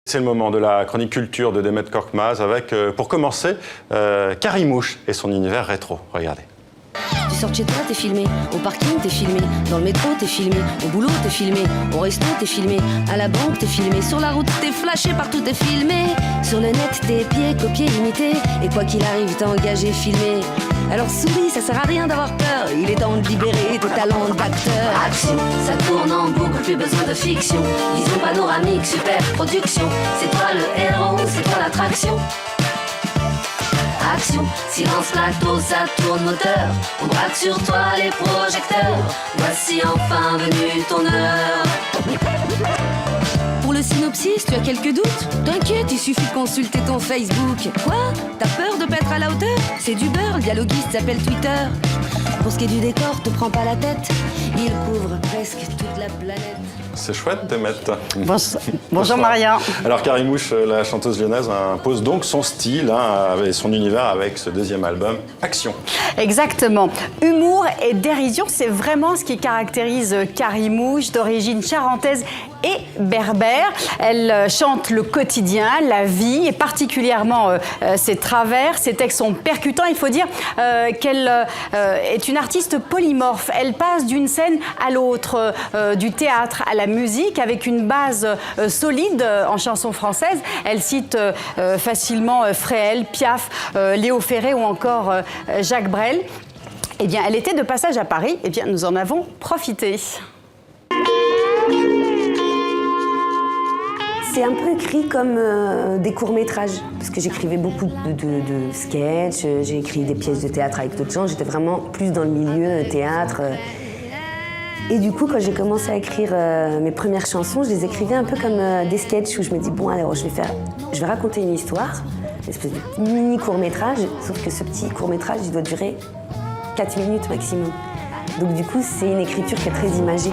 C'est le moment de la chronique culture de Demet Korkmaz avec, pour commencer, Karimouche et son univers rétro. Regardez. Tu sors de chez toi, t'es filmé. Au parking, t'es filmé. Dans le métro, t'es filmé. Au boulot, t'es filmé. Au resto, t'es filmé. À la banque, t'es filmé. Sur la route, t'es flashé. Partout, t'es filmé. Sur le net, t'es épié, copié, imité. Et quoi qu'il arrive, t'es engagé, filmé. Alors souris, ça sert à rien d'avoir peur. Il est temps de libérer tes talents d'acteur. Action, ça tourne en boucle, plus besoin de fiction. Vision panoramique, super production. C'est toi le héros, c'est toi l'attraction. Action, silence plateau, ça tourne moteur. On braque sur toi les projecteurs. Voici enfin venu ton heure. Pour le synopsis, tu as quelques doutes? T'inquiète, il suffit de consulter ton Facebook. Quoi? T'as peur de pas être à la hauteur? C'est du beurre, le dialoguiste s'appelle Twitter. Pour ce qui est du décor, te prends pas la tête. Il couvre presque toute la planète. C'est chouette, Demet. Bonjour Maria. Alors Karimouche, la chanteuse lyonnaise, impose donc son style et son univers avec ce deuxième album, Action. Exactement. Humour et dérision, c'est vraiment ce qui caractérise Karimouche, d'origine charentaise et berbère. Elle chante le quotidien, la vie et particulièrement ses travers. Ses textes sont percutants. Il faut dire qu'elle est une artiste polymorphe. Elle passe d'une scène à l'autre, du théâtre à la musique, avec une base solide en chanson française. Elle cite facilement Fréhel, Piaf, Léo Ferré ou encore Jacques Brel. Eh bien, elle était de passage à Paris. Eh bien, nous en avons profité. C'est un peu écrit comme des courts-métrages, parce que j'écrivais beaucoup de sketchs, j'ai écrit des pièces de théâtre avec d'autres gens, j'étais vraiment plus dans le milieu théâtre. Et du coup, quand j'ai commencé à écrire mes premières chansons, je les écrivais un peu comme des sketchs où je me dis, bon, alors je vais raconter une histoire, une espèce de mini court-métrage, sauf que ce petit court-métrage, il doit durer 4 minutes maximum. Donc du coup, c'est une écriture qui est très imagée.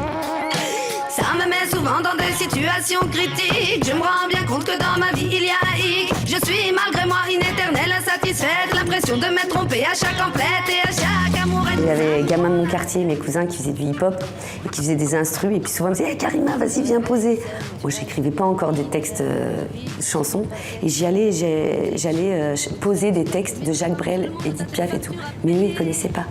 Ça me met souvent dans des situations critiques. Je me rends bien compte que dans ma vie il y a hic. Je suis malgré moi une éternelle insatisfaite. L'impression de m'être trompée à chaque complète et à chaque amour. Il y avait les gamins de mon quartier, mes cousins qui faisaient du hip-hop et qui faisaient des instrus. Et puis souvent ils me disaient hey, Karima, vas-y, viens poser. Moi, j'écrivais pas encore des textes chansons. Et j'allais poser des textes de Jacques Brel, Edith Piaf et tout. Mais lui, il connaissait pas.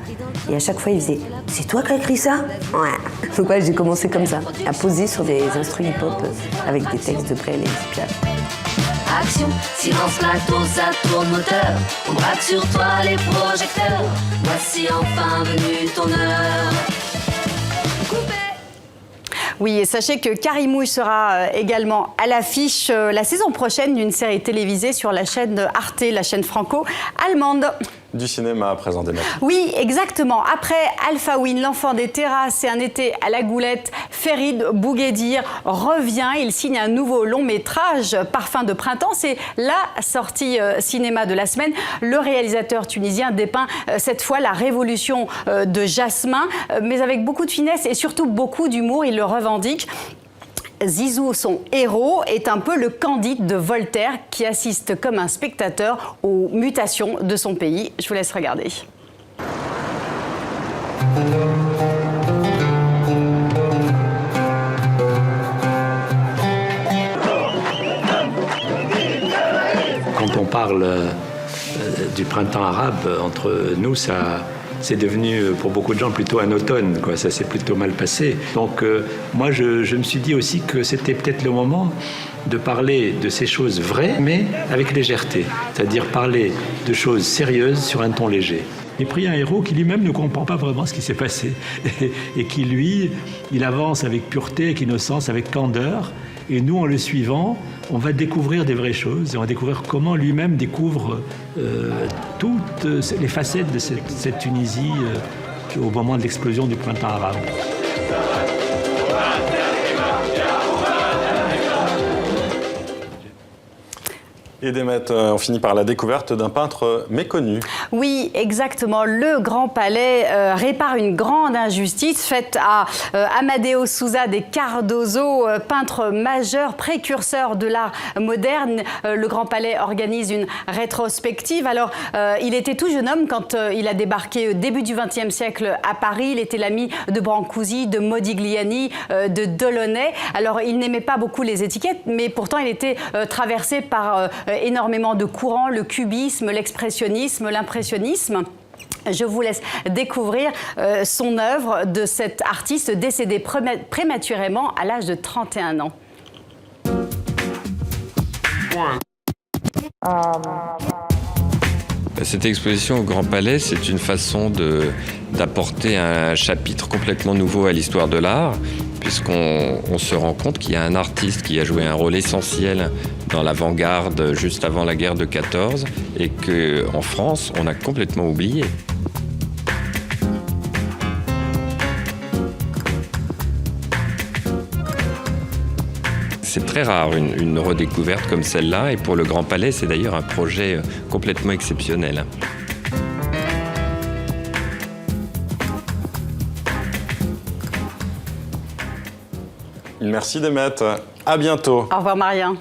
Et à chaque fois, il faisait c'est toi qui as écrit ça? Ouais. Donc ouais, j'ai commencé comme ça, à poser sur des instrus hip-hop avec des textes de Brel et Edith Piaf. Action, silence plateau, ça tourne moteur. On braque sur toi les projecteurs. Voici enfin venu ton heure. Coupé. Oui, et sachez que Karimouche sera également à l'affiche la saison prochaine d'une série télévisée sur la chaîne Arte, la chaîne franco-allemande. Du cinéma à présent, Demet. Oui, exactement. Après Alpha Win, l'enfant des terrasses et un été à la goulette, Ferid Bouguedir revient. Il signe un nouveau long métrage, Parfum de printemps. C'est la sortie cinéma de la semaine. Le réalisateur tunisien dépeint cette fois la révolution de Jasmin, mais avec beaucoup de finesse et surtout beaucoup d'humour. Il le revendique. Zizou, son héros, est un peu le Candide de Voltaire qui assiste comme un spectateur aux mutations de son pays. Je vous laisse regarder. Quand on parle du printemps arabe, entre nous, c'est devenu pour beaucoup de gens plutôt un automne, quoi. Ça s'est plutôt mal passé. Donc moi, je me suis dit aussi que c'était peut-être le moment de parler de ces choses vraies, mais avec légèreté. C'est-à-dire parler de choses sérieuses sur un ton léger. J'ai pris un héros qui lui-même ne comprend pas vraiment ce qui s'est passé et qui, lui, il avance avec pureté, avec innocence, avec candeur. Et nous, en le suivant, on va découvrir des vraies choses et on va découvrir comment lui-même découvre toutes les facettes de cette Tunisie au moment de l'explosion du printemps arabe. Et Démette, on finit par la découverte d'un peintre méconnu. Oui, exactement. Le Grand Palais répare une grande injustice faite à Amadeo Sousa de Cardoso, peintre majeur, précurseur de l'art moderne. Le Grand Palais organise une rétrospective. Alors, il était tout jeune homme quand il a débarqué au début du XXe siècle à Paris. Il était l'ami de Brancusi, de Modigliani, de Delaunay. Alors, il n'aimait pas beaucoup les étiquettes, mais pourtant, il était traversé par énormément de courants, le cubisme, l'expressionnisme, l'impressionnisme. Je vous laisse découvrir son œuvre de cet artiste décédé prématurément à l'âge de 31 ans. Cette exposition au Grand Palais, c'est une façon d'apporter un chapitre complètement nouveau à l'histoire de l'art, puisqu'on se rend compte qu'il y a un artiste qui a joué un rôle essentiel dans l'avant-garde juste avant la guerre de 14 et qu'en France, on a complètement oublié. C'est très rare une redécouverte comme celle-là, et pour le Grand Palais, c'est d'ailleurs un projet complètement exceptionnel. Merci Démette, à bientôt. Au revoir Marien.